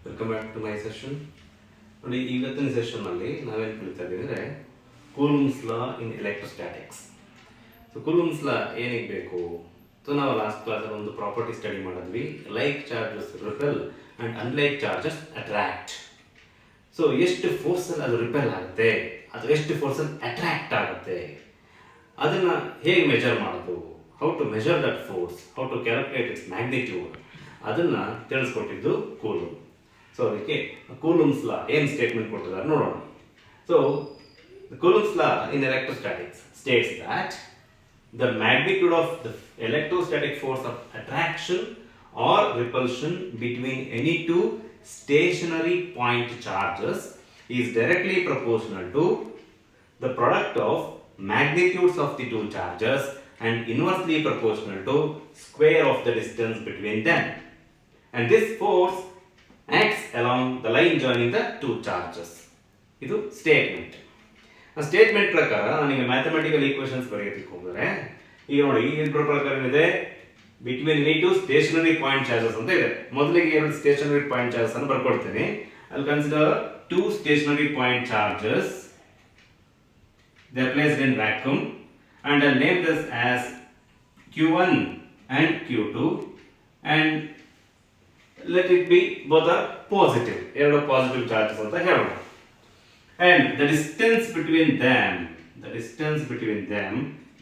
Welcome back to my session. ನೋಡಿ, ಇವತ್ತಿನ ಸೆಷನ್ನಲ್ಲಿ ನಾವೇನು ಕಲಿತಾ ಇದ್ದೀವಿ ಅಂದರೆ Coulomb's law in electrostatics. So Coulomb's law ಏನಿಗೆ ಬೇಕು? ಸೊ ನಾವು ಲಾಸ್ಟ್ ಕ್ಲಾಸಲ್ಲಿ ಒಂದು ಪ್ರಾಪರ್ಟಿ ಸ್ಟಡಿ ಮಾಡಿದ್ವಿ, like charges repel and unlike charges attract. So ಎಷ್ಟು ಫೋರ್ಸಲ್ಲಿ ಅದು ರಿಪೆಲ್ ಆಗುತ್ತೆ, ಅದು ಎಷ್ಟು ಫೋರ್ಸಲ್ಲಿ ಅಟ್ರಾಕ್ಟ್ ಆಗುತ್ತೆ, ಅದನ್ನು ಹೇಗೆ ಮೆಜರ್ ಮಾಡೋದು, how to measure that force, how to calculate its magnitude, ಅದನ್ನು ತಿಳಿಸ್ಕೊಟ್ಟಿದ್ದು ಕೂಲಂಬ್. ಸೊ ಅದಕ್ಕೆ ಕೂಲಂಬ್ಸ್ ಲಾ ಏನು ಸ್ಟೇಟ್ಮೆಂಟ್ ಕೊಟ್ಟಿದ್ದಾರೆ ನೋಡೋಣ. So Coulomb's law in electrostatics states that the magnitude of the electrostatic force of attraction or repulsion between any two stationary point charges is directly proportional to the product of magnitudes of the two charges and inversely proportional to square of the distance between them. And this force acts along the line joining the two charges. ಇದು statement. ಆ statement ಪ್ರಕಾರ ನನಗೆ mathematical equations ಬರೆಯೋದಕ್ಕೆ ಹೋದರೆ, ಈಗ ನೋಡಿ, ಈ ಪ್ರಕಾರ ಏನಿದೆ, between any two stationary point charges ಅಂತ ಇದೆ. ಮೊದಲಿಗೆ ಎರಡು ಸ್ಟೇಷನರಿ ಪಾಯಿಂಟ್ ಚಾರ್ಜಸ್ ಅನ್ನು ಬರ್ಕೊಡ್ತೀನಿ. ಅಲ್ಲಿ consider two stationary point charges, they are placed in vacuum, and I'll name this as Q1 and Q2, and let it be both are positive, ಎರಡು positive charges ಅಂತ ಹೇಳೋಣ. And the distance between them,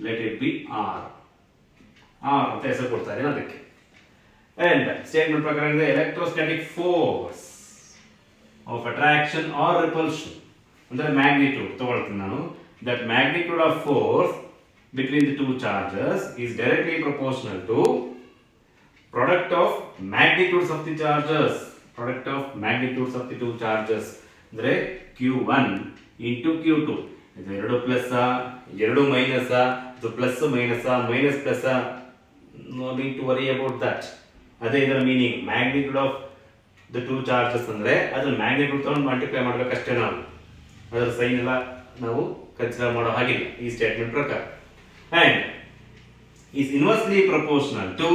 let it be R ಅಂತ ಹೆಸರು ಕೊಡ್ತಾ ಇದ್ದೀನಿ ಅದಕ್ಕೆ. And statement ಪ್ರಕಾರ ಇದೆ, electrostatic force of attraction or repulsion ಅಂದ್ರೆ ಮ್ಯಾಗ್ನಿಟ್ಯೂಡ್ ತಗೊಳ್ತೀನಿ ನಾನು. That magnitude of force between the two charges is directly proportional to product of magnitudes of the charges. ಅಂದ್ರೆ Q1 into Q2. ಇದು ಎರಡು ಪ್ಲಸ್ ಎರಡು minus, ಇದು plus minus minus plus, no need to worry about that. ಅದೇ ಇದರ meaning. Magnitude of the two charges ಅಂದ್ರೆ ಅದ್ರ magnitude ತಗೊಂಡು ಮಲ್ಟಿಪ್ಲೈ ಮಾಡ್ಬೇಕಷ್ಟೇ ನಾವು. ಅದರ ಸೈನ್ ಎಲ್ಲ ನಾವು ಕನ್ಸಿಡರ್ ಮಾಡೋ ಹಾಗಿಲ್ಲ ಈ ಸ್ಟೇಟ್ಮೆಂಟ್ ಪ್ರಕಾರ. And is inversely proportional to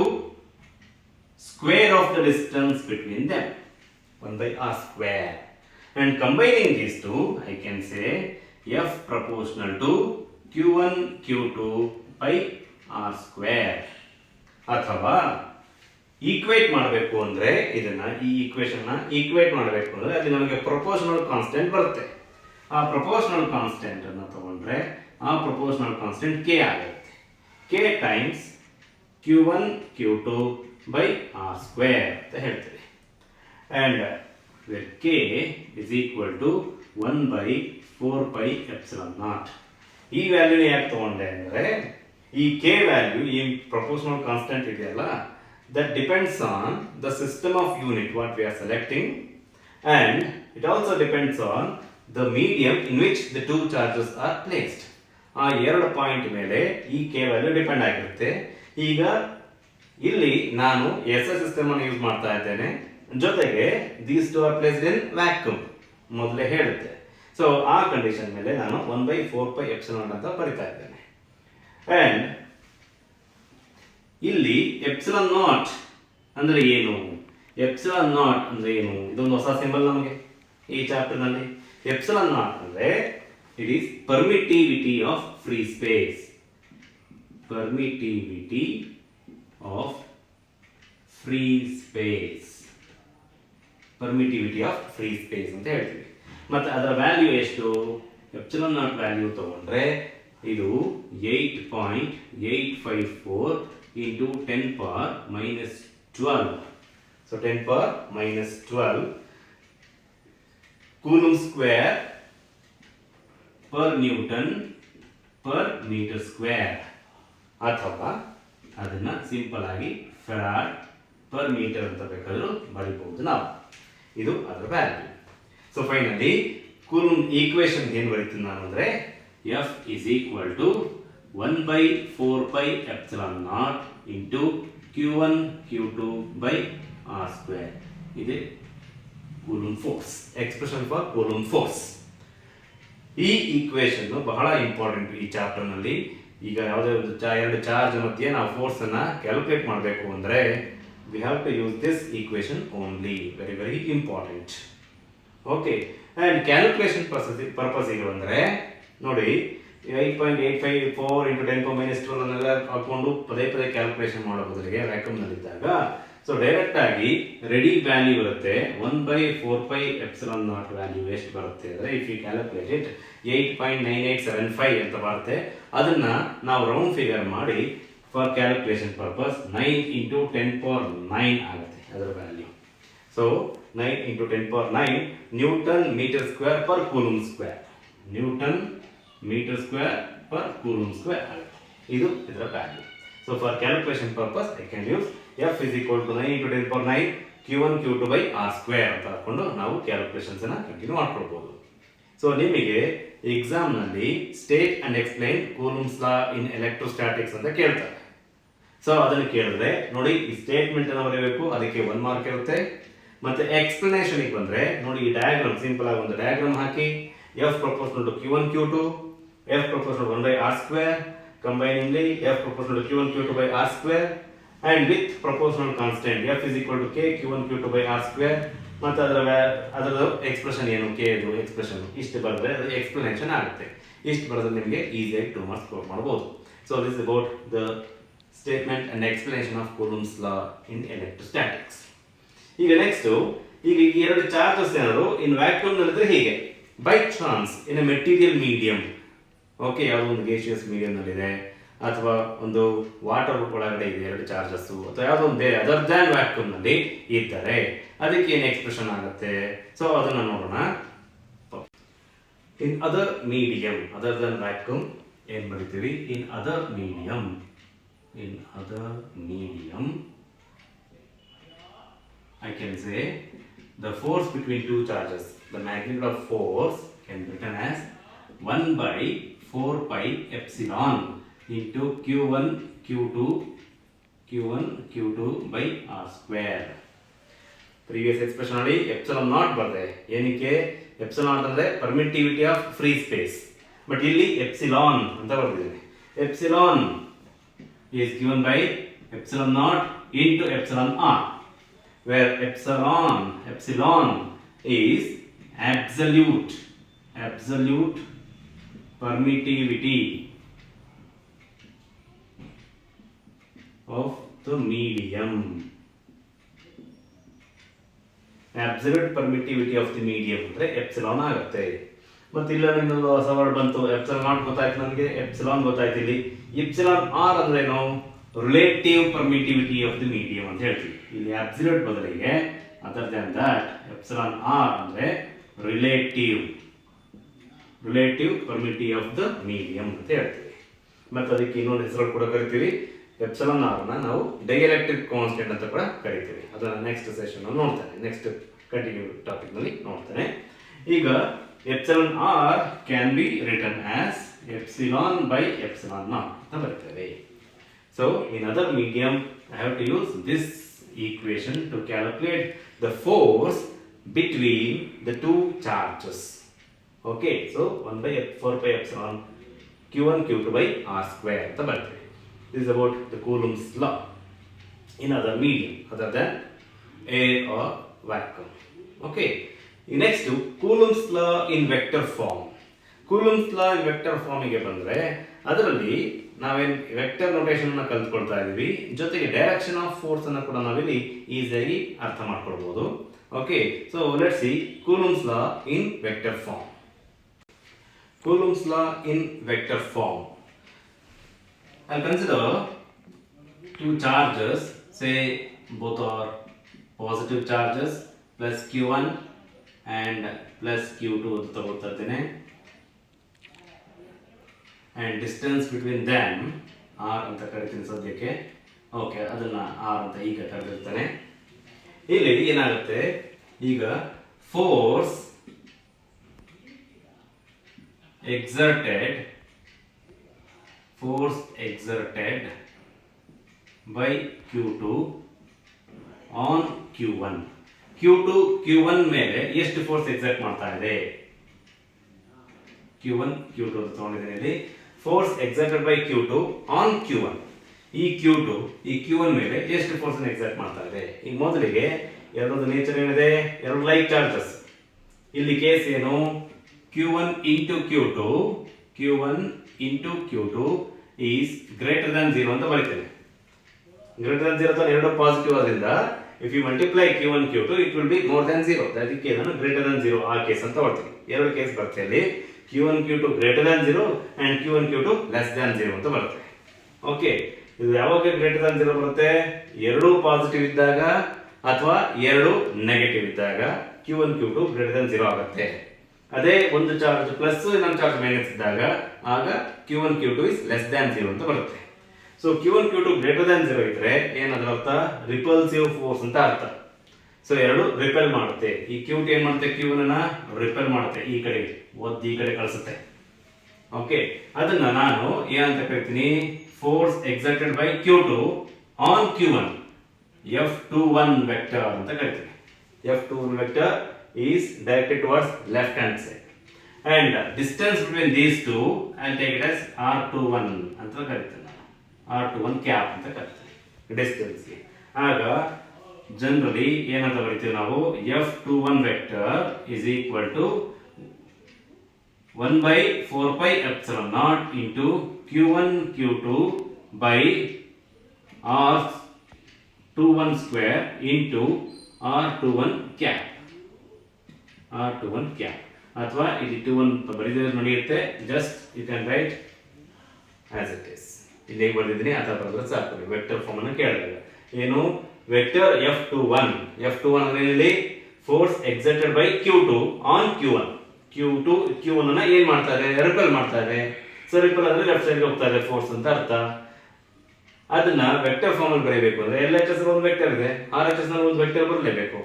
square of the distance between them, 1 by r square. And combining these two, I can say F proportional to Q1 Q2 by r square. ಅಥವಾ equate ಮಾಡಬೇಕು ಅಂದ್ರೆ, ಇದನ್ನ ಈ equation ನ equate ಮಾಡಬೇಕು ಅಂದ್ರೆ ಅಲ್ಲಿ ನಮಗೆ ಪ್ರಪೋರ್ಷನಲ್ ಕಾನ್ಸ್ಟೆಂಟ್ ಬರುತ್ತೆ. ಆ ಪ್ರಪೋರ್ಷನಲ್ ಕಾನ್ಸ್ಟೆಂಟ್ ಅನ್ನು ತಗೊಂಡ್ರೆ ಆ ಪ್ರಪೋರ್ಷನಲ್ ಕಾನ್ಸ್ಟೆಂಟ್ ಕೆ ಆಗುತ್ತೆ. K times Q1 Q2 by r square ಅಂತ ಹೇಳ್ತೀವಿ. And where k is equal to 1 by 4 pi epsilon naught. ಈ ವ್ಯಾಲ್ಯೂನ ಯಾಕೆ ತಗೊಂಡೆ ಅಂದರೆ, ಈ k ವ್ಯಾಲ್ಯೂ, ಈ ಪ್ರಪೋರ್ಷನಲ್ ಕಾನ್ಸ್ಟೆಂಟ್ ಇದೆಯಲ್ಲ, that depends on the system of unit what we are selecting, and it also depends on the medium in which the two charges are placed. ಆ ಎರಡು point ಮೇಲೆ ಈ k ವ್ಯಾಲ್ಯೂ ಡಿಪೆಂಡ್ ಆಗಿರುತ್ತೆ. ಈಗ ಇಲ್ಲಿ ನಾನು S system ಅನ್ನು use ಮಾಡ್ತಾ ಇದ್ದೇನೆ, ಜೊತೆಗೆ these two R placed in vacuum ಮೊದಲೇ ಹೇಳುತ್ತೆ. ಸೊ ಆ ಕಂಡೀಷನ್ ಮೇಲೆ ನಾನು 1 by 4 pi epsilon ಅಂತ ಬರಿತಾ ಇದ್ದೇನೆ. ಅಂಡ್ ಇಲ್ಲಿ ಎಪ್ಸಿಲಾನ್ ನಾಟ್ ಅಂದ್ರೆ ಏನು, ಎಪ್ಸಿಲಾನ್ ನಾಟ್ ಅಂದ್ರೆ ಏನು, ಇದೊಂದು ಹೊಸ ಸಿಂಬಲ್ ನಮಗೆ ಈ ಚಾಪ್ಟರ್ ನಲ್ಲಿ. ಎಪ್ಸಿಲಾನ್ ನಾಟ್ ಅಂದ್ರೆ it is permittivity of free space. Permittivity of free space ಅಂತ ಹೇಳ್ತೀವಿ. ಮತ್ತೆ ಅದರ ವ್ಯಾಲ್ಯೂ ಎಷ್ಟು? ಎಪ್ಸಿಲಾನ್ ನಾಟ್ ವ್ಯಾಲ್ಯೂ ತಗೊಂಡ್ರೆ ಇದು 8.854 into 10 power minus 12. So 10 power minus 12 coulomb square per Newton per meter square. ಅಥವಾ ಅದನ್ನ ಸಿಂಪಲ್ ಆಗಿ ಫೆರಾಡ್ ಪರ್ ಮೀಟರ್ ಅಂತ ಬೇಕಾದರೂ ಬರೀಬಹುದು ನಾವು. ಇದು ಅದರ value. So finally coulomb equation ಏನು ಬರೀತೀನಿ ನಾನು ಅಂದ್ರೆ, F is equal to 1 by 4 pi epsilon naught into Q1 Q2 by r square. ಇದು coulomb force, expression for coulomb force. ಈ ಈಕ್ವೇಶನ್ ಬಹಳ ಇಂಪಾರ್ಟೆಂಟ್ ಈ ಚಾಪ್ಟರ್ ನಲ್ಲಿ. ಈಗ ಯಾವುದೇ ಒಂದು ಎರಡು ಚಾರ್ಜ್ ಮಧ್ಯೆ ನಾವು ಫೋರ್ಸ್ ಅನ್ನ ಕ್ಯಾಲ್ಕುಲೇಟ್ ಮಾಡಬೇಕು ಅಂದ್ರೆ we have to use this equation only. Very very important. Okay, and calculation purpose ಗೆ ಬಂದ್ರೆ ನೋಡಿ 8.854 into 10 power minus 2 ಅನ್ನೆಲ್ಲ ಹಾಕೊಂಡು ಪದೇ ಪದೇ ಕ್ಯಾಲ್ಕುಲೇಷನ್ ಮಾಡೋ ಬದಲಿಗೆ ವ್ಯಾಕ್ಯೂಮ್ ನಲ್ಲಿದ್ದಾಗ ಸೊ ಡೈರೆಕ್ಟ್ ಆಗಿ ರೆಡಿ ವ್ಯಾಲ್ಯೂ ಬರುತ್ತೆ 1/4πε0 ವ್ಯಾಲ್ಯೂ ಎಷ್ಟು ಬರುತ್ತೆ ಅಂದ್ರೆ ಇಫ್ ಯು ಕ್ಯಾಲ್ಕುಲೇಟ್ ಇಟ್ 8.9875 ಅಂತ ಬರುತ್ತೆ. ಅದನ್ನ ನಾವು ರೌಂಡ್ ಫಿಗರ್ ಮಾಡಿ for calculation purpose 9 into 10 power 9 ಆಗುತ್ತೆ ಅದರ value. So 9 into 10 power 9 newton metre square per coulomb square, newton metre square per coulomb square ಆಗುತ್ತೆ. ಇದು ಇದರ value. So for calculation purpose I can use F is equal to 9 into 10 power 9 Q1 Q2 by R square ಅಂತ ಹಾಕೊಂಡು ನಾವು calculations ಅನ್ನ continue ಮಾಡ್ಕೊಳ್ಬಹುದು. So ನಿಮಗೆ exam ನಲ್ಲಿ state and explain Coulomb's law in electrostatics ಅಂತ ಕೇಳ್ತಾರೆ. ಸೊ ಅದನ್ನು ಕೇಳಿದ್ರೆ ನೋಡಿ ಈ ಸ್ಟೇಟ್ಮೆಂಟ್ ಅನ್ನು ಬರೆಯಬೇಕು, ಅದಕ್ಕೆ 1 ಮಾರ್ಕ್ ಇರುತ್ತೆ. ಮತ್ತೆ ಎಕ್ಸ್ಪ್ಲನೇಷನ್ ಗೆ ಬಂದ್ರೆ ನೋಡಿ ಈ ಡಯಾಗ್ರಾಮ್ ಸಿಂಪಲ್ ಆಗಿ ಒಂದು diagram hockey F proportional to Q1 Q2 F proportional to 1 by R square combiningly F proportional to Q1 Q2 by R square and with proportional constant F is equal to K Q1 Q2 by R square. ಮತ್ತೆ ಅದರ expression ಏನು K ಇದು expression ಇಷ್ಟು ಬರೆದ್ರೆ ಅದು explanation ಆಗುತ್ತೆ. ಇಷ್ಟು ಬರೆದ್ರೆ ನಿಮಗೆ ಈಸಿಯಾಗಿ 2 ಮಾರ್ಕ್ಸ್ ಸ್ಕೋರ್ ಮಾಡಬಹುದು. So this is about the statement and explanation of Coulomb's law in electrostatics. ಈಗ ನೆಕ್ಸ್ಟ್ ಈಗ ಈ ಎರಡು ಚಾರ್ಜಸ್ ಏನಾದ್ರು ಇನ್ ವ್ಯಾಕ್ಯೂಮ್ ನಲ್ಲಿದ್ರೆ ಹೀಗೆ by chance in a material medium, okay, ಯಾವುದೋ ಒಂದು ಗೇಷಿಯಸ್ ಮೀಡಿಯಂ ನಲ್ಲಿದೆ ಅಥವಾ ಒಂದು ವಾಟರ್ ಒಳಗಡೆ ಇದೆ ಎರಡು ಚಾರ್ಜಸ್ ಅಥವಾ ಯಾವುದೋ ಒಂದು ಬೇರೆ ಅದರ್ ದ್ಯಾನ್ ವ್ಯಾಕ್ಯೂಮ್ ನಲ್ಲಿ ಇದ್ದರೆ ಅದಕ್ಕೆ ಏನು ಎಕ್ಸ್ಪ್ರೆಷನ್ ಆಗುತ್ತೆ. ಸೊ ಅದನ್ನ ನೋಡೋಣ. In other medium other than vacuum ಏನ್ ಬರೀತೀವಿ? In other medium I can say the force between two charges, the magnitude of force can be written as 1 by 4 pi epsilon into Q1 Q2 by R square. Previous expression ಅಲ್ಲಿ epsilon naught ಬರ್ತದೆ. ಏನಕ್ಕೆ epsilon naught ಅಂದ್ರೆ permittivity of free space, but ಇಲ್ಲಿ epsilon ಅಂತ ಬರ್ತಿದೆ. Epsilon is given by epsilon naught into epsilon r, where epsilon is absolute permittivity of the medium. Absolute permittivity of the medium ಅಂದ್ರೆ epsilon ಆಗುತ್ತೆ. ಮತ್ತೆ ಇಲ್ಲ ಇನ್ನೊಂದು ಹೊಸ ವರ್ಡ್ ಬಂತು, ಎಪ್ಸಿಲಾನ್ ನಾಟ್ ಗೊತ್ತಾಯ್ತು ನನಗೆ, ಎಪ್ಸಿಲಾನ್ ಗೊತ್ತಾಯ್ತು. ಇಲ್ಲಿ ಎಪ್ಸಿಲಾನ್ ಆರ್ ಅಂದ್ರೆ ನಾವು relative permittivity of the medium ಅಂತ ಹೇಳ್ತೀವಿ. ಇಲ್ಲಿ ಅಬ್ಸಲ್ಯೂಟ್ ಬದಲಿಗೆ other than that epsilon r ಅಂದ್ರೆ relative permittivity of the medium ಅಂತ ಹೇಳ್ತೀವಿ. ಮತ್ತೆ ಅದಕ್ಕೆ ಇನ್ನೊಂದು ಹೆಸರು ಕೂಡ ಕರಿತೀವಿ, ಎಪ್ಸಿಲಾನ್ ಆರ್ ನ ನಾವು ಡೈಎಲೆಕ್ಟ್ರಿಕ್ ಕಾನ್ಸ್ಟೆಂಟ್ ಅಂತ ಕೂಡ ಕರಿತೀವಿ. ಅದನ್ನ ನೆಕ್ಸ್ಟ್ ಸೆಷನ್ ಅಲ್ಲಿ ನೋಡ್ತೇನೆ, ನೆಕ್ಸ್ಟ್ ಕಂಟಿನ್ಯೂ ಟಾಪಿಕ್ ನಲ್ಲಿ ನೋಡ್ತೇನೆ. ಈಗ epsilon r can be written as epsilon by epsilon naught ಅಂತ ಬರ್ತದೆ. So in other medium I have to use this equation to calculate the force between the two charges. Okay, so 1 by 4 pi epsilon Q1 Q2 by R square ಅಂತ ಬರ್ತದೆ. This is about the Coulomb's law in other medium other than air or vacuum. Okay. Next Coulomb's law in vector form. Coulomb's law in vector form ಗೆ ಬಂದ್ರೆ ಅದರಲ್ಲಿ ನಾವೇನ್ vector notation ಅನ್ನ ಕಲ್ತ್ಕೊಳ್ತಾ ಇದೀವಿ, ಜೊತೆಗೆ direction of force ಅನ್ನ ಕೂಡ ನಾವಿಲ್ಲಿ ಈಸಿಯಾಗಿ ಅರ್ಥ ಮಾಡ್ಕೊಳ್ಬಹುದು. Okay, so let's see Coulomb's law in vector form. Coulomb's law in vector form. I'll consider two charges, say both are positive charges, plus Q1 and plus Q2 ಅಂತ ತಗೊಳ್ತಾ ಇದ್ದೇನೆ, and distance between them r ಅಂತ ಕರಿತೀನಿ ಸದ್ಯಕ್ಕೆ. Okay, ಅದನ್ನ r ಅಂತ ಈಗ ಕರೆದಿರ್ತೇನೆ. ಇಲ್ಲಿ ಏನಾಗುತ್ತೆ, ಈಗ force exerted by Q2 on Q1. Q1 ಮೇಲೆ ಎಷ್ಟು ಫೋರ್ಸ್ ಎಕ್ಸರ್ಟ್ ಮಾಡ್ತಾ ಇದೆ? Q1 Q2 ಅಂತ ತಗೊಂಡಿದ್ದೇನೆ ಇಲ್ಲಿ. Force exerted by Q2 on Q1. ಈ Q2 ಈ Q1 ಮೇಲೆ ಎಷ್ಟು ಫೋರ್ಸ್ ಅನ್ನು ಎಕ್ಸರ್ಟ್ ಮಾಡ್ತಾ ಇದೆ. ಈಗ ಮೊದಲಿಗೆ ಎರಡರದ್ದು ನೇಚರ್ ಏನಿದೆ, ಎರಡು ಲೈಕ್ ಚಾರ್ಜಸ್. ಇಲ್ಲಿ ಕೇಸ್ ಏನು, Q1 into Q2 Q1 into Q2 is greater than 0 ಅಂತ ಬರೀತೇನೆ. ಗ್ರೇಟರ್ than 0 ಎರಡು ಪಾಸಿಟಿವ್ ಆದ್ರಿಂದ if you multiply Q1 Q2 it will be more than 0. ಅದಕ್ಕೆ ನಾನು greater than 0 ಆ ಕೇಸ್ ಅಂತ ಬರ್ತೀನಿ. ಎರಡು ಕೇಸ್ ಬರುತ್ತೆ ಅಲ್ಲಿ, Q1 Q2 greater than 0 and Q1 Q2 less than 0 ಅಂತ ಬರುತ್ತೆ. ಓಕೆ, ಇದು ಯಾವಾಗ ಗ್ರೇಟರ್ than 0 ಬರುತ್ತೆ, ಎರಡು ಪಾಸಿಟಿವ್ ಇದ್ದಾಗ ಅಥವಾ ಎರಡು ನೆಗೆಟಿವ್ ಇದ್ದಾಗ Q1 Q2 greater than 0 ಆಗುತ್ತೆ. ಅದೇ ಒಂದು ಚಾರ್ಜ್ ಪ್ಲಸ್ ಇನ್ನೊಂದು ಚಾರ್ಜ್ ಮೈನಸ್ ಇದ್ದಾಗ ಆಗ Q1 Q2 is less than 0 ಅಂತ ಬರುತ್ತೆ. So Q1 Q2 greater than 0 ಇದ್ರೆ ಏನದರ ಅರ್ಥ, ರಿಪಲ್ಸಿವ್ ಫೋರ್ಸ್ ಅಂತ ಅರ್ಥ. ಸೊ ಎರಡು ರಿಪೆಲ್ ಮಾಡುತ್ತೆ. ಈ Q2 ಏನ್ ಮಾಡುತ್ತೆ, Q1 ಅನ್ನ ರಿಪೆಲ್ ಮಾಡುತ್ತೆ, ಈ ಕಡೆ ಒದ್ದು ಈ ಕಡೆ ಕಳಿಸುತ್ತೆ. ಓಕೆ, ಅದನ್ನ ನಾನು ಏನಂತ ಕರಿತೀನಿ, force exerted by Q2 on Q1 F21 vector ಅಂತ ಕರಿತೀನಿ. F21 vector is directed towards left hand side and distance between these two I'll take it as R21 ಅಂತ ಕರಿತೀನಿ. R21 ಕ್ಯಾಪ್ ಅಂತ ಕರಿತೀವಿ ಡಿಸ್ಟೆನ್ಸ್ ಗೆ. ಆಗ ಜನರಲಿ ಏನಂತ ಬರೀತೀವಿ ನಾವು, F21 vector is equal to 1/4πε0 into Q1 Q2 by R21 square into R21 cap. R21 cap ಅಥವಾ ಇಲ್ಲಿ 21 ಬರೆದಿದ್ರೆ ನಡೆಯುತ್ತೆ, just you can write as it is. ಇಲ್ಲಿ ಬರೆದಿದ್ದೀನಿ ಅಥವಾ ಬರೆದ್ರೆ ಸಾಕು. ವೆಕ್ಟರ್ ಫಾರ್ಮ್ ಅನ್ನು ಕೇಳಿದಾಗ ಏನು, ವೆಕ್ಟರ್ F21 ಅಂದ್ರೆ ಇಲ್ಲಿ force exerted by Q2 on Q1. Q1 ಅನ್ನ ಏನ್ ಮಾಡ್ತಾರೆ, ರಿಪೆಲ್ ಮಾಡ್ತಾರೆ. ಸೊ ರಿಪೆಲ್ ಅಂದ್ರೆ ಲೆಫ್ಟ್ ಸೈಡ್ ಹೋಗ್ತಾರೆ ಫೋರ್ಸ್ ಅಂತ ಅರ್ಥ. ಅದನ್ನ ವೆಕ್ಟರ್ ಫಾರ್ಮ್ ಅಲ್ಲಿ ಬರೀಬೇಕು ಅಂದ್ರೆ LHS ಒಂದು ವೆಕ್ಟರ್ ಇದೆ, RHS ನಲ್ಲಿ ಒಂದು ವೆಕ್ಟರ್ ಬರಲೇಬೇಕು.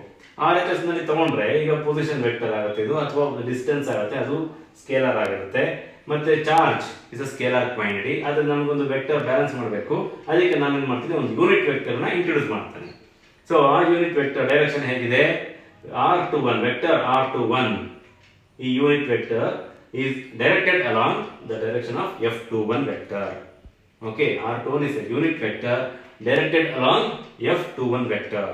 RHS ನಲ್ಲಿ ತಗೊಂಡ್ರೆ ಈಗ ಪೊಸಿಷನ್ ವೆಕ್ಟರ್ ಆಗುತ್ತೆ ಇದು, ಅಥವಾ ಡಿಸ್ಟೆನ್ಸ್ ಆಗುತ್ತೆ, ಅದು ಸ್ಕೇಲರ್ ಆಗಿರುತ್ತೆ. ಮತ್ತೆ charge is a scalar quantity, ಅದನ್ನ ನಮಗೊಂದು ವೆಕ್ಟರ್ ಬ್ಯಾಲೆನ್ಸ್ ಮಾಡಬೇಕು. ಅದಕ್ಕೆ ನಾನು ಏನ್ ಮಾಡ್ತೀನಿ, ಒಂದು ಯೂನಿಟ್ ವೆಕ್ಟರ್ ನ ಇಂಟ್ರೊಡ್ಯೂಸ್ ಮಾಡ್ತೇನೆ. ಸೊ ಆ ಯೂನಿಟ್ ವೆಕ್ಟರ್ ಡೈರೆಕ್ಷನ್ ಹೇಗಿದೆ, R21 ವೆಕ್ಟರ್ R21, ಈ unit vector is directed along the direction of F21 vector. Okay, R21 is a unit vector directed along F21 vector.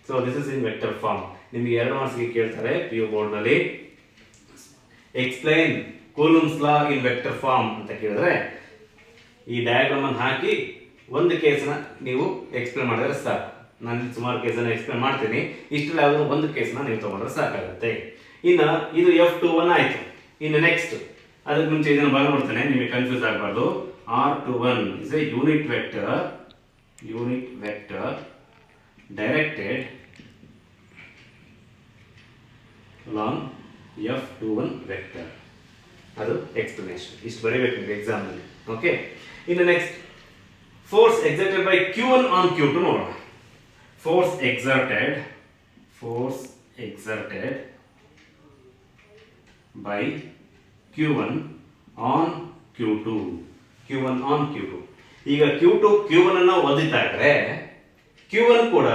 So this is in vector form. ನಿಮಗೆ 2 marks ಗೆ ಕೇಳ್ತಾರೆ PU board ನಲ್ಲಿ, explain coulombs law in vector form ಅಂತ ಕೇಳಿದ್ರೆ ಈ diagram ಅನ್ನು ಹಾಕಿ ಒಂದು ಕೇಸ್ನ ನೀವು ಎಕ್ಸ್ಪ್ಲೇನ್ ಮಾಡಿದ್ರೆ ಸಾಕು. ನಾನು ಸುಮಾರು ಕೇಸನ್ನು ಎಕ್ಸ್ಪ್ಲೇನ್ ಮಾಡ್ತೀನಿ, ಇಷ್ಟರಲ್ಲಿ ಯಾವುದೋ ಒಂದು ಕೇಸ್ನ ನೀವು ತಗೊಂಡ್ರೆ ಸಾಕಾಗುತ್ತೆ. ಇನ್ನು ಇದು F21 ಆಯ್ತು. ಇನ್ನು ನೆಕ್ಸ್ಟ್ ಅದಕ್ಕೆ ಮುಂಚೆ ಇದನ್ನು ಬರ್ಬಿಡ್ತೇನೆ, ನಿಮಗೆ ಕನ್ಫ್ಯೂಸ್ ಆಗಬಾರ್ದು. R21 is a unit vector directed along F21 vector. ಅದು ಎಕ್ಸ್ಪ್ಲನೇಷನ್. ಇಷ್ಟು ಬರೀಬೇಕು ನಿಮಗೆ ಎಕ್ಸಾಮ್ ನಲ್ಲಿ. ಓಕೆ, ಇನ್ನು next force exerted by Q1 on Q2 ನೋಡೋಣ. Force exerted by Q1 on Q2. ಈಗ Q2 Q1 ಅನ್ನ ಒದಿತಾ ಇದ್ರೆ Q1 ಕೂಡ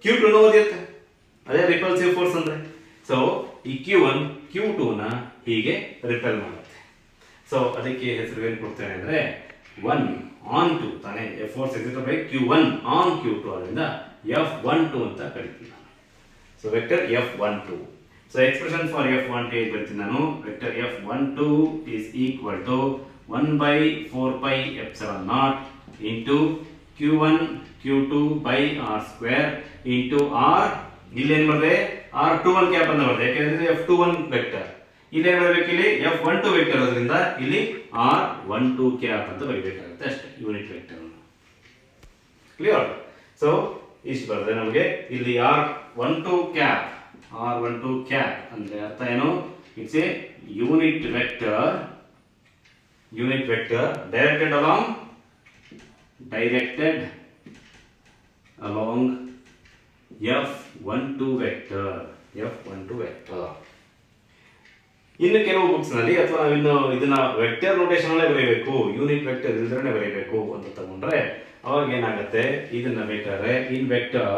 Q2 ನ ಒದಿಯುತ್ತೆ. ಅದೇ ರಿಪಲ್ಸಿವ್ ಫೋರ್ಸ್ ಅಂದ್ರೆ. ಸೊ ಈ Q1 Q2 ನ ಹೀಗೆ ರಿಪೆಲ್ ಮಾಡುತ್ತೆ. ಸೊ ಅದಕ್ಕೆ ಹೆಸರು ಏನು ಕೊಡ್ತೇನೆ ಅಂದ್ರೆ 1 on 2 ತಾನೇ, force exerted by Q1 on Q2 ಅದರಿಂದ F12 ಅಂತ ಕರಿತೀನಿ ನಾನು. So vector F12. So expression for F12 ಏನು ಬರ್ತೀನಿ ನಾನು, vector F12 is equal to 1/4πε0 into Q1 Q2 by R square into R, ಇಲ್ಲಿ ಏನು ಬರ್ತದೆ R21 ಕ್ಯಾಪ್ ಅಂತ ಬರ್ತದೆ, ಯಾಕೆಂದ್ರೆ F21 ವೆಕ್ಟರ್. ಇಲ್ಲಿ ಏನು ಬರಬೇಕು, ಇಲ್ಲಿ F12 ವೆಕ್ಟರ್ ಅದರಿಂದ ಇಲ್ಲಿ R12 ಕ್ಯಾಪ್ ಅಂತ ಬರೀಬೇಕಾಗುತ್ತೆ ಅಷ್ಟೇ, ಯೂನಿಟ್ ವೆಕ್ಟರ್. ಕ್ಲಿಯರ್? ಸೊ ಇಷ್ಟು ಬರ್ತದೆ ನಮಗೆ. ಇಲ್ಲಿ R12 ಕ್ಯಾಪ್ ಅಂದ್ರೆ ಅರ್ಥ ಏನು, it's A unit vector directed along F12 vector. ಇನ್ನು ಕೆಲವು ಬುಕ್ಸ್ ನಲ್ಲಿ ಅಥವಾ ನಾವಿನ್ನು ಇದನ್ನ ವೆಕ್ಟರ್ ನೋಟೇಷನ್ ಅಲ್ಲೇ ಬರೀಬೇಕು, ಯೂನಿಟ್ ವೆಕ್ಟರ್ ಇಲ್ದ್ರೆ ಬರೀಬೇಕು ಅಂತ ತಗೊಂಡ್ರೆ ಅವಾಗ ಏನಾಗುತ್ತೆ, ಇದನ್ನ ಬೇಕಾದ್ರೆ ಇನ್ ವೆಕ್ಟರ್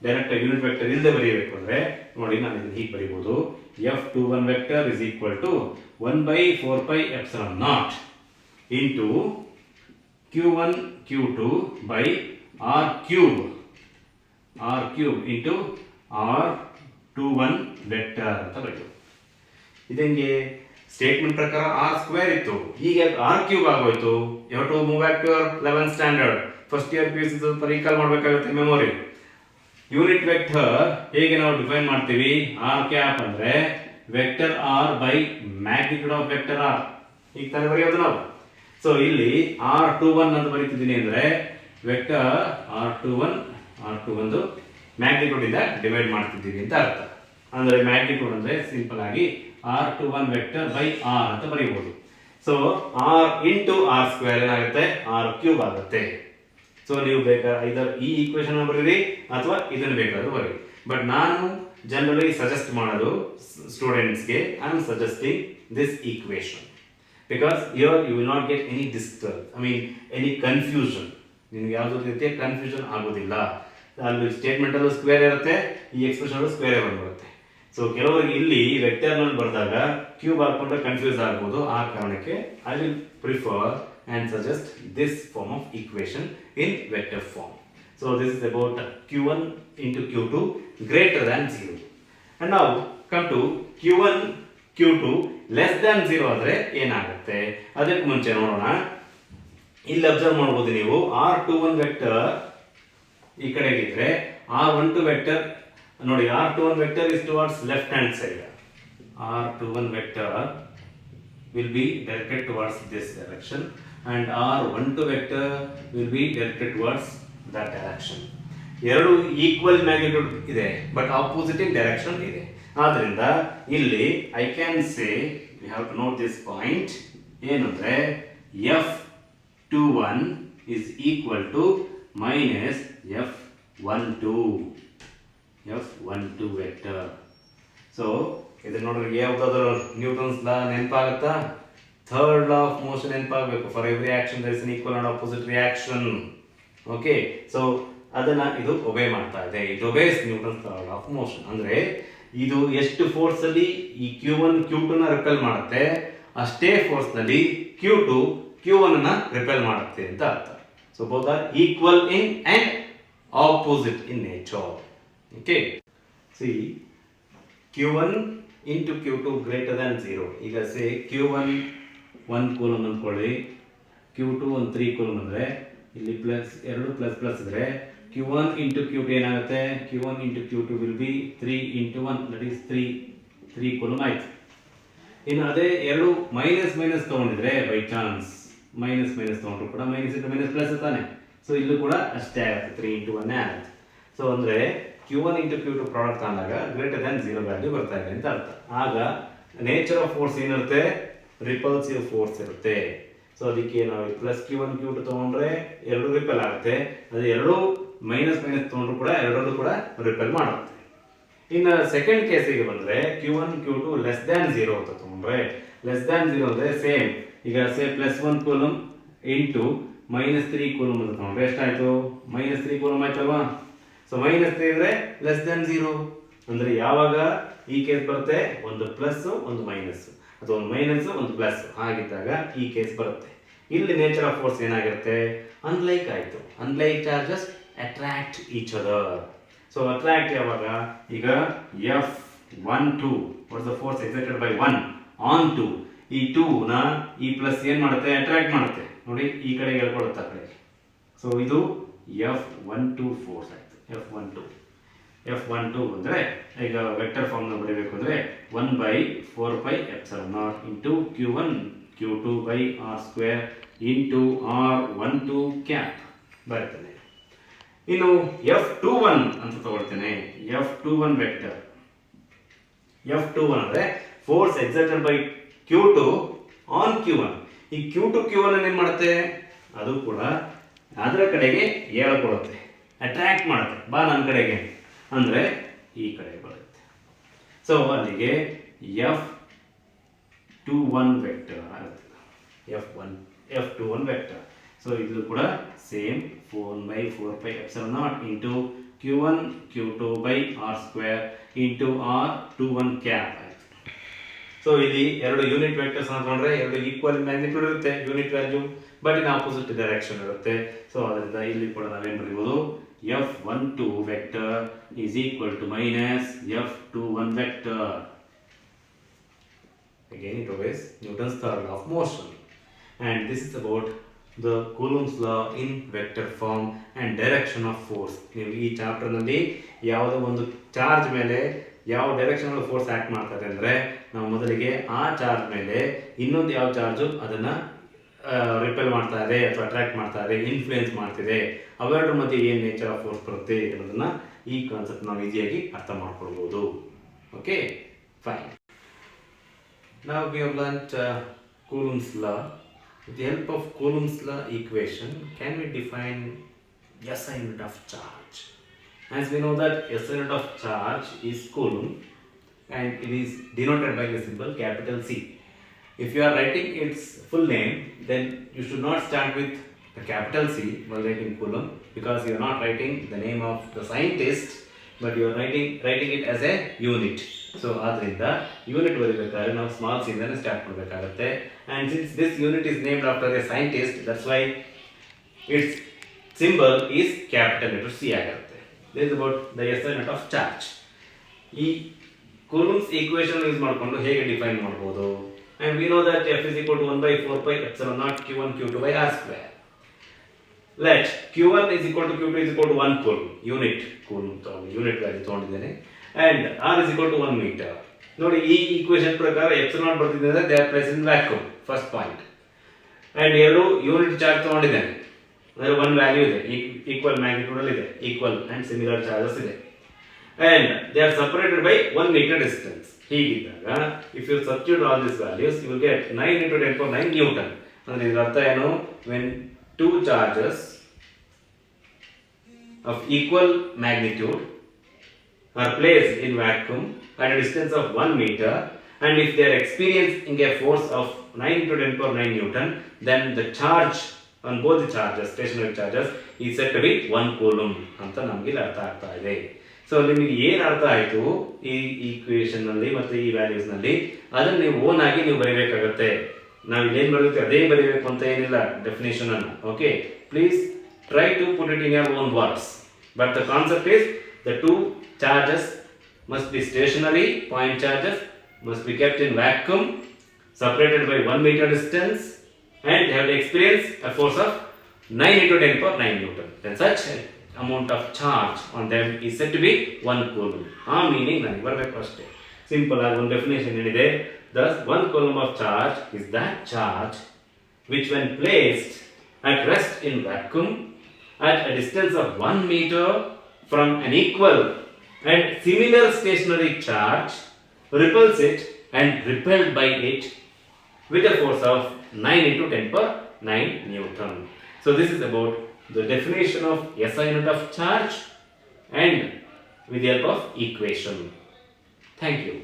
ಡೈರೆಕ್ಟ್ ಯೂನಿಟ್ ವೆಕ್ಟರ್ ಇಲ್ಲದೆ ಬರೀಬೇಕು ಅಂದ್ರೆ ನೋಡಿ, ನಾನು ಇದನ್ನ ಹೀಗೆ ಬರೀಬಹುದು. F21 vector is equal to 1/4πε0 into Q1 Q2 by R cube into R21 vector ಅಂತ ಬರೆಯುವುದು. ಇದಂಗೆ ಸ್ಟೇಟ್ಮೆಂಟ್ ಪ್ರಕಾರ ಆರ್ ಸ್ಕ್ವೇರ್ ಇತ್ತು, ಈಗ ಆರ್ ಕ್ಯೂಬ್ ಆಗೋಯ್ತು. You have to move back to your 11th standard first year P U C ಸ್ವಲ್ಪ recall ಮಾಡಬೇಕಾಗುತ್ತೆ memory. Unit vector ಹೇಗೆ ನಾವು ಡಿಫೈನ್ ಮಾಡ್ತೀವಿ? ಆರ್ ಕ್ಯಾಪ್ ಅಂದ್ರೆ vector R by magnitude of vector R, ಈಗ ತಾನೇ ಬರೆಯೋದು ನಾವು. ಸೊ ಇಲ್ಲಿ R21 ಅಂತ ಬರೀತಿದ್ದೀನಿ ಅಂದ್ರೆ ವೆಕ್ಟರ್ R21 ಮ್ಯಾಗ್ನಿಟ್ಯೂಡ್ ಇಂದ ಡಿವೈಡ್ ಮಾಡ್ತಿದ್ದೀವಿ ಅಂತ ಅರ್ಥ. ಅಂದ್ರೆ ಮ್ಯಾಗ್ನಿಟ್ಯೂಡ್ ಅಂದ್ರೆ ಸಿಂಪಲ್ ಆಗಿ R21 ವೆಕ್ಟರ್ ಬೈ R ಅಂತ ಬರೀಬಹುದು. So R into R square ಏನಾಗುತ್ತೆ? R ಕ್ಯೂಬ್ ಆಗುತ್ತೆ. ಸೊ ನೀವು ಬೇಕಾದ್ರೆ ಐದರ್ ಈ ಈಕ್ವೇಶನ್ ಬರೀರಿ ಅಥವಾ ಇದನ್ನು ಬೇಕಾದ್ರೂ ಬರೀರಿ. ಬಟ್ ನಾನು ಜನರಲಿ ಸಜೆಸ್ಟ್ ಮಾಡೋದು ಸ್ಟೂಡೆಂಟ್ಸ್ಗೆ, I am suggesting this equation because here you will not get any any confusion. ನಿಮ್ಗೆ ಯಾವುದೇ ರೀತಿಯ ಕನ್ಫ್ಯೂಷನ್ ಆಗೋದಿಲ್ಲ. ಅಲ್ಲಿ ಸ್ಟೇಟ್ಮೆಂಟ್ ಅಲ್ಲೂ ಸ್ಕ್ವೇರ್ ಇರುತ್ತೆ, ಈ ಎಕ್ಸ್ಪ್ರೆಷನ್ ಅಲ್ಲೂ ಸ್ಕ್ವೇರ್ ಬಂದ್ಬಿಡುತ್ತೆ. ಸೊ ಕೆಲವರಿಗೆ ಇಲ್ಲಿ ವೆಕ್ಟರ್ ನಲ್ಲಿ ಬರೆದಾಗ ಕ್ಯೂಬ್ ಹಾಕೊಂಡ್ರೆ ಕನ್ಫ್ಯೂಸ್ ಆಗ್ಬೋದು. ಆ ಕಾರಣಕ್ಕೆ I will prefer and suggest this form of equation in vector form. So this is about q1 into q2 greater than 0. And now come to q1 q2 less than 0 ಆದರೆ ಏನಾಗುತ್ತೆ? ಅದಕ್ಕೆ ಮುಂಚೆ ನೋಡೋಣ. ಇಲ್ಲಿ ಅಬ್ಸರ್ವ್ ಮಾಡಬಹುದು ನೀವು, R21 ವೆಕ್ಟರ್ ಈ ಕಡೆಗೆ ಇದ್ರೆ R12 ವೆಕ್ಟರ್ ನೋಡಿ, R21 vector is towards left hand side. R21 vector will be directed towards this direction and R12 vector will be directed towards that direction. ಎರಡು ಈಕ್ವಲ್ ಮ್ಯಾಗ್ನಿಟ್ಯೂಡ್ ಇದೆ but opposite direction ಇದೆ. ಆದ್ರಿಂದ ಇಲ್ಲಿ I can say we have to note this point ಏನಂದ್ರೆ F21 is equal to minus F12 vector. So ಇದನ್ನ ನೋಡ್ರಿ, ಯಾವ್ದಾದ್ರು Newton's law ನೆನಪಾಗುತ್ತಾ? ಥರ್ಡ್ ಲಾ ಆಫ್ ಮೋಷನ್ ನೆನಪಾಗಬೇಕು. For every action there is an equal and opposite reaction. Okay, so ಅದನ್ನ ಇದು obey ಮಾಡ್ತಾ ಇದೆ. It obeys Newton's third law of motion. ಅಂದ್ರೆ ಇದು ಎಷ್ಟು ಫೋರ್ಸ್ ಅಲ್ಲಿ ಈ Q1 Q2 ನ ರಿಪೆಲ್ ಮಾಡುತ್ತೆ, ಅಷ್ಟೇ ಫೋರ್ಸ್ ನಲ್ಲಿ Q2 Q1 ನ ರಿಪೆಲ್ ಮಾಡುತ್ತೆ ಅಂತ ಅರ್ಥ. So both are equal in and opposite in nature. Okay, C Q1 into Q2 greater than 0. ಈಗ ಸೇ Q1 1 ಕೂಲಮ್ ಅಂದ್ಕೊಳ್ಳಿ, Q2 ಒಂದು 3 ಕೂಲಮ್ ಅಂದ್ರೆ ಇಲ್ಲಿ ಪ್ಲಸ್ 2 ಪ್ಲಸ್ ಪ್ಲಸ್ ಇದ್ರೆ Q1 into Q2 ಏನಾಗುತ್ತೆ? Q1 into Q2 will be 3 into 1 that is 3 coulomb ಆಯ್ತು. ಇನ್ನು ಅದೇ ಎರಡು ಮೈನಸ್ ಮೈನಸ್ ತಗೊಂಡಿದ್ರೆ ಬೈ ಚಾನ್ಸ್ ಮೈನಸ್ ತಗೊಂಡ್ರು ಕೂಡ ಮೈನಸ್ ಇಂಟು ಮೈನಸ್ ಪ್ಲಸ್ ತಾನೆ. ಸೊ ಇಲ್ಲೂ ಕೂಡ ಅಷ್ಟೇ ಆಗುತ್ತೆ, 3 into 1 ಆಗುತ್ತೆ. ಸೊ ಅಂದ್ರೆ Q1 into Q2 ಪ್ರಾಡಕ್ಟ್ ಅಂದಾಗ ಗ್ರೇಟರ್ ದನ್ 0 ವ್ಯಾಲ್ಯೂ ಬರ್ತಾ ಇದೆ ಅಂತ ಅರ್ಥ. ಆಗ ನೇಚರ್ ಆಫ್ ಫೋರ್ಸ್ ಏನಿರುತ್ತೆ? ರಿಪಲ್ಸಿವ್ ಫೋರ್ಸ್ ಇರುತ್ತೆ. ಸೊ ಅದಕ್ಕೆ ನಾವು ಪ್ಲಸ್ Q1 Q2 ತಗೊಂಡ್ರೆ ಎರಡು ರಿಪೆಲ್ ಆಗುತ್ತೆ, ಅದು ಎರಡು ಮೈನಸ್ ತಗೊಂಡ್ರು ಕೂಡ ಎರಡರಲ್ಲೂ ಕೂಡ ರಿಪೆಲ್ ಮಾಡುತ್ತೆ. ಇನ್ನು ಸೆಕೆಂಡ್ ಕೇಸಿಗೆ ಬಂದ್ರೆ Q1 Q2 ಲೆಸ್ ದ್ಯಾನ್ 0 ಅಂತ ತಗೊಂಡ್ರೆ, ಲೆಸ್ ದ್ಯಾನ್ 0 ಅಂದ್ರೆ ಸೇಮ್. ಈಗ ಸೇ ಪ್ಲಸ್ 1 ಕೂಲಮ್ ಇಂಟು -3 ಕೂಲಮ್ ಅಂತ ತಗೊಂಡ್ರೆ ಎಷ್ಟಾಯ್ತು? -3 ಕೂಲಮ್ ಆಯ್ತಲ್ವಾ? ಸೊ -3 ಇದ್ರೆ ಲೆಸ್ ದ್ಯಾನ್ 0 ಅಂದ್ರೆ ಯಾವಾಗ ಈ ಕೇಸ್ ಬರುತ್ತೆ? ಒಂದು ಪ್ಲಸ್ ಒಂದು ಮೈನಸ್, ಅಥವಾ ಒಂದು ಮೈನಸ್ ಒಂದು ಪ್ಲಸ್, ಹಾಗಿದ್ದಾಗ ಈ ಕೇಸ್ ಬರುತ್ತೆ. ಇಲ್ಲಿ ನೇಚರ್ ಆಫ್ ಫೋರ್ಸ್ ಏನಾಗಿರುತ್ತೆ? ಅನ್ಲೈಕ್ ಆಯ್ತು. Unlike charges attract each other. So attract ಯಾವಾಗ? ಈಗ F12 what's the force exerted by 1 on 2. ಈ 2 ನ ಈ ಪ್ಲಸ್ ಏನ್ ಮಾಡುತ್ತೆ? ಅಟ್ರಾಕ್ಟ್ ಮಾಡುತ್ತೆ. ನೋಡಿ ಈ ಕಡೆ ಹೇಳ್ಕೊಡುತ್ತೆ ಆ ಕಡೆ. ಸೊ ಇದು F12 ಫೋರ್ಸ್ ಆಯ್ತು. F12 ಅಂದ್ರೆ ಈಗ ವೆಕ್ಟರ್ ಫಾರ್ಮ್ ನ ಬರೀಬೇಕು ಅಂದ್ರೆ 1/4πε0 into Q1 Q2 by R square into R12 cap ಬರ್ತದೆ. ಇನ್ನು F21 ಅಂತ ತಗೊಳ್ತೇನೆ. F21 ವೆಕ್ಟರ್, F21 ಅಂದ್ರೆ force exerted by Q2 on Q1. ಈ Q2 Q1 ಏನ್ ಮಾಡುತ್ತೆ? ಅದು ಕೂಡ ಅದರ ಕಡೆಗೆ ಹೇಳ್ಕೊಡುತ್ತೆ, ಅಟ್ರಾಕ್ಟ್ ಮಾಡುತ್ತೆ. ಬಾ ನನ್ನ ಕಡೆಗೆ ಅಂದ್ರೆ ಈ ಕಡೆ ಬರುತ್ತೆ. ಸೊ ಅಲ್ಲಿಗೆ F21 ವೆಕ್ಟರ್ ಆಗುತ್ತೆ. F21 vector. ಸೊ ಇದು ಕೂಡ same 1/4πε0 into Q1 Q2 by R square into R21 cap ಆಯ್ತು. ಸೊ ಇಲ್ಲಿ ಎರಡು ಯೂನಿಟ್ ವೆಕ್ಟರ್ಸ್ ತಗೊಂಡ್ರೆ ಎರಡು ಈಕ್ವಲ್ ಮ್ಯಾಗ್ನಿಟ್ಯೂಡ್ ಇರುತ್ತೆ unit value, but in opposite direction ಇರುತ್ತೆ. ಸೊ ಅದರಿಂದ ಇಲ್ಲಿ ಕೂಡ ನಾವೇನು ಬರೀಬಹುದು, F12 vector is equal to minus F21 vector. Again it obeys Newton's third law of motion, and this is about the Coulomb's law in vector form and direction of force. ನೀವು ಈ chapter ನಲ್ಲಿ ಯಾವುದೋ ಒಂದು charge ಮೇಲೆ ಯಾವ direction ಅಲ್ಲಿ force act ಮಾಡ್ತದೆ ಅಂದ್ರೆ, ನಾವು ಮೊದಲಿಗೆ ಆ ಚಾರ್ಜ್ ಮೇಲೆ ಇನ್ನೊಂದು ಯಾವ ಚಾರ್ಜ್ ಅದನ್ನ ರಿಪೆಲ್ ಮಾಡ್ತಾ ಇದೆ ಅಥವಾ ಅಟ್ರಾಕ್ಟ್ ಮಾಡ್ತಾ ಇದೆ, ಇನ್ಫ್ಲೂಯೆನ್ಸ್ ಮಾಡ್ತಿದೆ, ಅವೆರಡರ ಮಧ್ಯೆ ಏನು ನೇಚರ್ ಆಫ್ ಫೋರ್ಸ್ ಬರುತ್ತೆ ಅನ್ನೋದನ್ನ ಈ ಕಾನ್ಸೆಪ್ಟ್ ನಾವು ಈಸಿಯಾಗಿ ಅರ್ಥ ಮಾಡ್ಕೊಳ್ಬಹುದು. Okay, fine. Now we have learnt Coulomb's law. With the help of Coulomb's law equation, can we define SI unit of charge? As we know that SI unit of charge is Coulomb, and it is denoted by the symbol capital C. If you are writing its full name, then you should not start with the capital C while writing Coulomb, because you are not writing the name of the scientist, but you are writing it as a unit. So ಆದ್ದರಿಂದ unit ಬರೀಬೇಕಾದ್ರೆ ನಾವು small C ಇಂದಾನೆ start ಮಾಡಬೇಕಾಗುತ್ತೆ. and since this unit is named after a scientist, that's why its symbol is capital letter C ಆಗುತ್ತೆ. This is about the SI unit of charge. ಈ Coulomb's equation use ಮಾಡಿಕೊಂಡು ಹೇಗೆ define ಮಾಡಬಹುದು? And we know that F is equal to 1 by 4 pi epsilon naught Q1 Q2 by R square. Let Q1 is equal to Q2 is equal to 1 coulomb, unit value ತಗೊಂಡಿದ್ದೇನೆ, and R is equal to 1 meter. ನೋಡಿ, ಈ equation ಪ್ರಕಾರ epsilon naught ಬರ್ತಿದೆ ಅಂದ್ರೆ they are placed in vacuum, first point. And ಎರಡು unit charge ತಗೊಂಡಿದ್ದೇನೆ, ಅಂದ್ರೆ ಒಂದು ವ್ಯಾಲ್ಯೂ ಇದೆ, ಈಕ್ವಲ್ ಮ್ಯಾಗ್ನಿಟ್ಯೂಡ್ ಅಲ್ಲಿ ಇದೆ, ಈಕ್ವಲ್ ಅಂಡ್ ಸಿಮಿಲರ್ ಚಾರ್ಜಸ್ ಇದೆ, and they are separated by 1 meter distance. ಹೀಗಿದ್ದಾಗ if you substitute all these values, you will get 9 into 10 power 9 Newton. ಅಂದ್ರೆ ಇದರ ಅರ್ಥ ಏನು? when two charges of equal magnitude are placed in vacuum at a distance of 1 meter, and if they are experiencing a force of 9 into 10 power 9 Newton, then the charge on both the charges, stationary charges, is said to be 1 coulomb ಅಂತ ನಮಗೆ ಅರ್ಥ ಆಗ್ತಾ ಇದೆ. So ನಿಮಗೆ ಏನು ಅರ್ಥ ಆಯಿತು ಈ ಈಕ್ವೇಷನ್ ನಲ್ಲಿ ಮತ್ತೆ ಈ ವ್ಯಾಲ್ಯೂಸ್ ನಲ್ಲಿ, ಅದನ್ನ ನೀವು ಓನ್ ಆಗಿ ನೀವು ಬರೀಬೇಕಾಗುತ್ತೆ. ನಾವು ಇಲ್ಲೇನು ಬರೀತೀವಿ ಅದೇ ಬರೀಬೇಕು ಅಂತ ಏನಿಲ್ಲ ಡೆಫಿನೇಷನ್ ಅನ್ನು. Okay, please try to put it in your own words, but the concept is the two charges must be stationary, point charges must be kept in vacuum, separated by 1 meter distance, and they have to experience a force of 9 into 10 power 9 Newton. Then such amount of charge on them is said to be 1 coulomb. Meaning ನನಗೆ ಬರಬೇಕು ಅಷ್ಟೇ. Simple ಆಗಿ ಒಂದು definition ಏನಿದೆ, thus 1 coulomb of charge is that charge which when placed at rest in vacuum at a distance of 1 meter from an equal and similar stationary charge repels it and repelled by it with a force of 9 into 10 power 9 Newton. So this is about the definition of SI unit of charge and with the help of equation. Thank you.